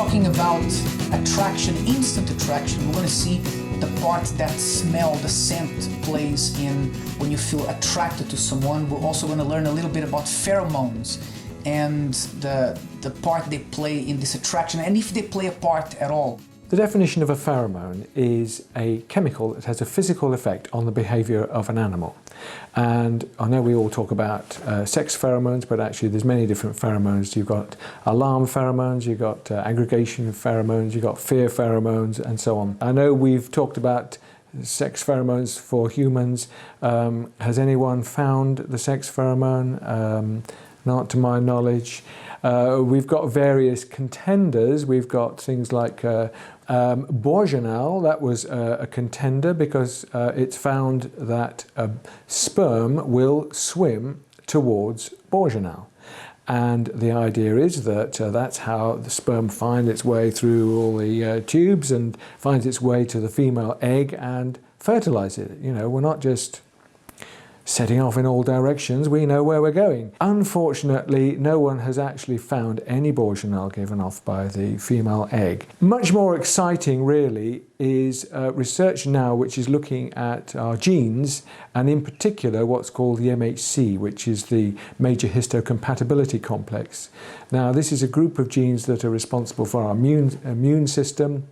talking about attraction, instant attraction, we're going to see the part that smell, the scent plays in when you feel attracted to someone. We're also going to learn a little bit about pheromones and the part they play in this attraction, and if they play a part at all. The definition of a pheromone is a chemical that has a physical effect on the behaviour of an animal. And I know we all talk about sex pheromones, but actually there's many different pheromones. You've got alarm pheromones, you've got aggregation pheromones, you've got fear pheromones, and so on. I know we've talked about sex pheromones for humans. Has anyone found the sex pheromone? Not to my knowledge. We've got various contenders. We've got things like bourgeonal. That was a contender because it's found that sperm will swim towards bourgeonal. And the idea is that that's how the sperm finds its way through all the tubes and finds its way to the female egg and fertilizes it. You know, we're not just setting off in all directions, we know where we're going. Unfortunately, no one has actually found any bourgeonal given off by the female egg. Much more exciting, really, is research now which is looking at our genes, and in particular what's called the MHC, which is the major histocompatibility complex. Now, this is a group of genes that are responsible for our immune system,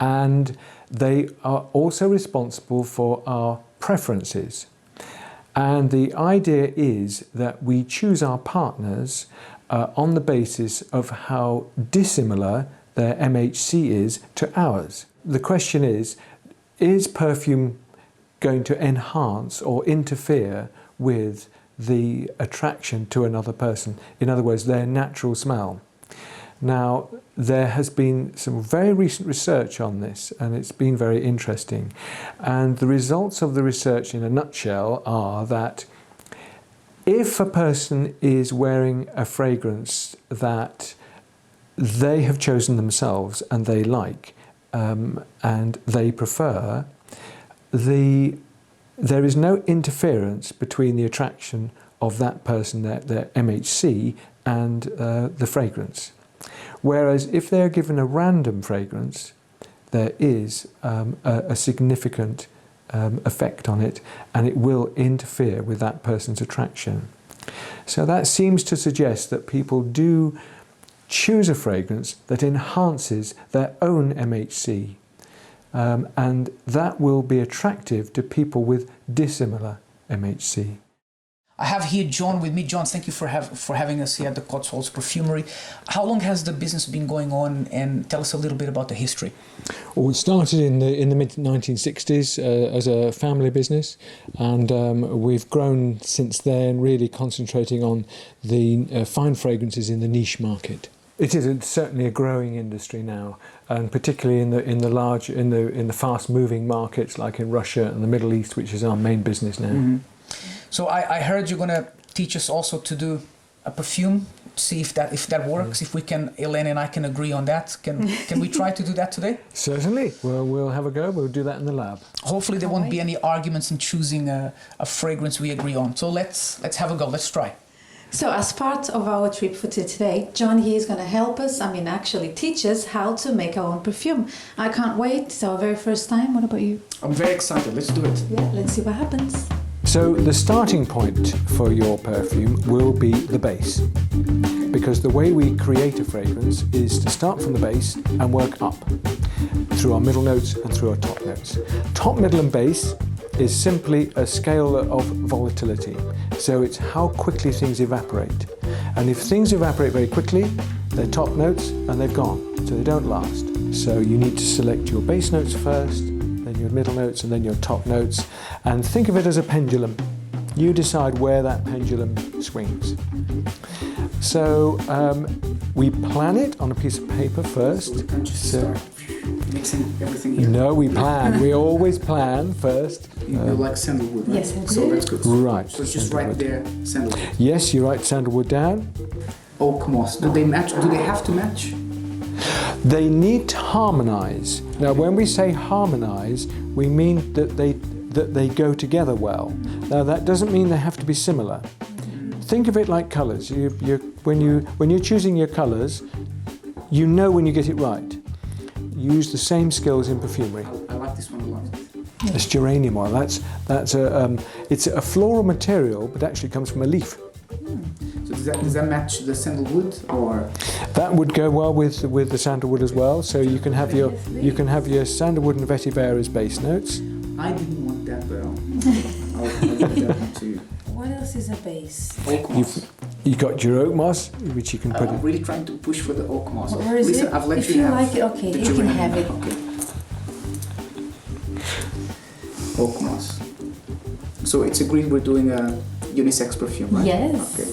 and they are also responsible for our preferences. And the idea is that we choose our partners on the basis of how dissimilar their MHC is to ours. The question is perfume going to enhance or interfere with the attraction to another person? In other words, their natural smell. Now, there has been some very recent research on this, and it's been very interesting. And the results of the research in a nutshell are that if a person is wearing a fragrance that they have chosen themselves and they like and they prefer, there is no interference between the attraction of that person, their MHC, and the fragrance. Whereas if they're given a random fragrance, there is a significant effect on it, and it will interfere with that person's attraction. So that seems to suggest that people do choose a fragrance that enhances their own MHC, and that will be attractive to people with dissimilar MHC. I have here John with me. John, thank you for having us here at the Cotswold's Perfumery. How long has the business been going on, and tell us a little bit about the history? Well, it started in the mid-1960s as a family business, and we've grown since then, really concentrating on the fine fragrances in the niche market. It is certainly a growing industry now, and particularly in the fast-moving markets like in Russia and the Middle East, which is our main business now. Mm-hmm. So I heard you're going to teach us also to do a perfume, see if that works, if we can, Elaine and I can agree on that. Can we try to do that today? Certainly. Well, we'll have a go. We'll do that in the lab. Hopefully there won't be any arguments in choosing a fragrance we agree on. So let's have a go. Let's try. So as part of our trip for today, John here is going to help us, actually teach us how to make our own perfume. I can't wait. It's our very first time. What about you? I'm very excited. Let's do it. Yeah, let's see what happens. So the starting point for your perfume will be the base, because the way we create a fragrance is to start from the base and work up through our middle notes and through our top notes. Top, middle and base is simply a scale of volatility, so it's how quickly things evaporate. And if things evaporate very quickly, they're top notes and they've gone, so they don't last. So you need to select your base notes first, then your middle notes, and then your top notes, and think of it as a pendulum. You decide where that pendulum swings. So we plan it on a piece of paper first. So we can't just start mixing everything here. No, we plan. We always plan first. You like sandalwood, right? Yes, I do. So that's good. Right. So it's just right there, sandalwood. Yes, you write sandalwood down. Oak moss. Do they match? Do they have to match? They need to harmonise. Now, when we say harmonise, we mean that they go together well. Now, that doesn't mean they have to be similar. Think of it like colours. When you're choosing your colours, you know when you get it right. Use the same skills in perfumery. I like this one a lot. That's geranium oil. It's a floral material, but actually comes from a leaf. So does that match the sandalwood, or? That would go well with the sandalwood as well. So you can have your sandalwood and vetiver as base notes. I didn't want that, but I'll give that one to you. What else is a base? Oak moss. You got your oak moss, which you can put I'm in. really trying to push for the oak moss. Where is Listen, it? I've let If you you have like it, okay, the you can geranium. have it. Okay. Oak moss. So it's agreed we're doing a unisex perfume, right? Yes. Okay.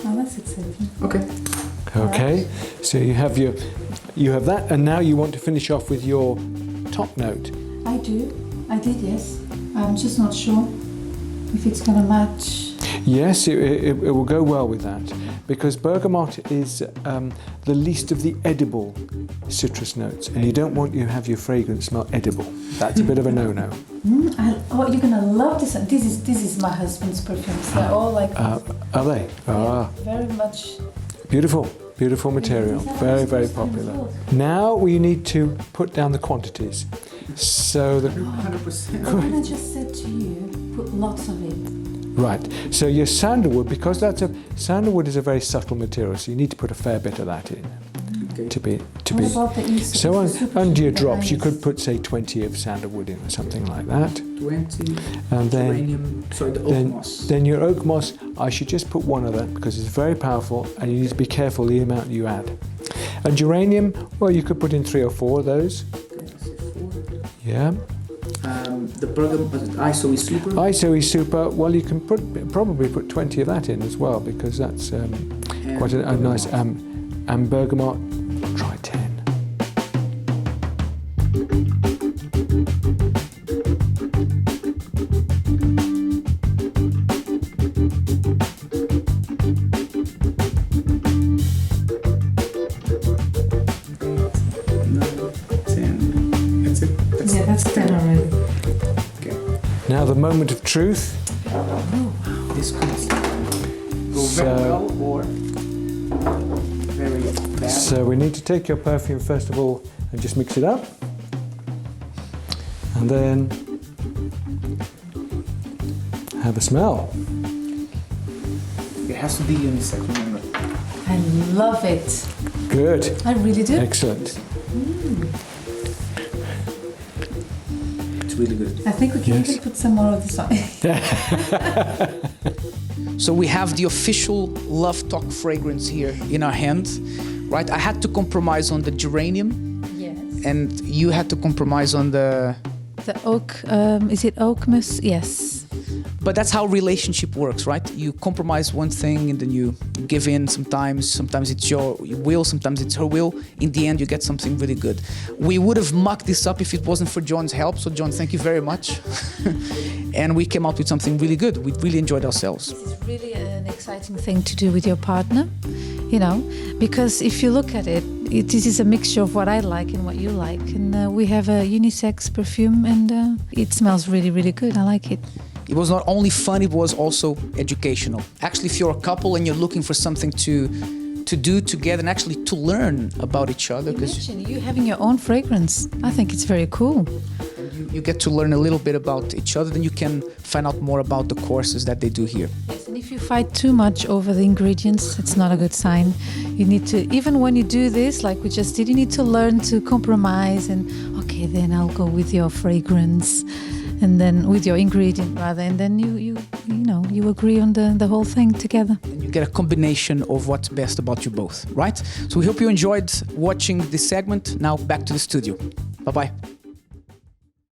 Oh, that's exciting. Okay. Okay, so you have that, and now you want to finish off with your top note. I did, yes. I'm just not sure if it's gonna match. Yes, it will go well with that, because bergamot is the least of the edible citrus notes, and you don't want to have your fragrance smell edible. That's a bit of a no-no. You're gonna love this one. This is my husband's perfumes. They're all like Are they? yeah, very much. Beautiful, beautiful material. Very, very popular. Now we need to put down the quantities. So the 100%. When I just said to you, put lots of it. right. So your sandalwood, because sandalwood is a very subtle material, so you need to put a fair bit of that in Okay. to be. What about the East? So under your drops, you Nice. could put say 20 of sandalwood in or something like that, 20. and then. Geranium. Sorry, the oak moss. Then your oak moss, I should just put one of that because it's very powerful and you need to be careful the amount you add. And geranium, well, you could put in 3 or 4 of those. Okay, let's say 4. Yeah. The bergamot, ISO is super. ISO is super. Well, you can probably put 20 of that in as well because that's quite a nice. And bergamot, try 10. That's 10 already. Okay. Now the moment of truth. This could go So- very well or very bad. So we need to take your perfume first of all and just mix it up. And then have a smell. It has to be unisex, remember. I love it. Good. I really do. Excellent. It's really good. I think we can Yes. even put some more of this on. So we have the official Love Talk fragrance here in our hand, right? I had to compromise on the geranium, Yes. and you had to compromise on the. The oak, is it oak moss? Yes. But that's how relationship works, right? You compromise one thing and then you give in sometimes. Sometimes it's your will, sometimes it's her will. In the end, you get something really good. We would have mucked this up if it wasn't for John's help. So John, thank you very much. And we came out with something really good. We really enjoyed ourselves. This is really an exciting thing to do with your partner, you know, because if you look at it, this is a mixture of what I like and what you like. And we have a unisex perfume and it smells really, really good. I like it. It was not only fun, it was also educational. Actually, if you're a couple and you're looking for something to do together and actually to learn about each other, because Imagine you having your own fragrance. I think it's very cool. you get to learn a little bit about each other, then you can find out more about the courses that they do here. Yes, and if you fight too much over the ingredients, it's not a good sign. You need to, even when you do this, like we just did, you need to learn to compromise and, okay, then I'll go with your fragrance. And then with your ingredient rather, and then you agree on the whole thing together. And you get a combination of what's best about you both, right? So we hope you enjoyed watching this segment. Now back to the studio. Bye-bye.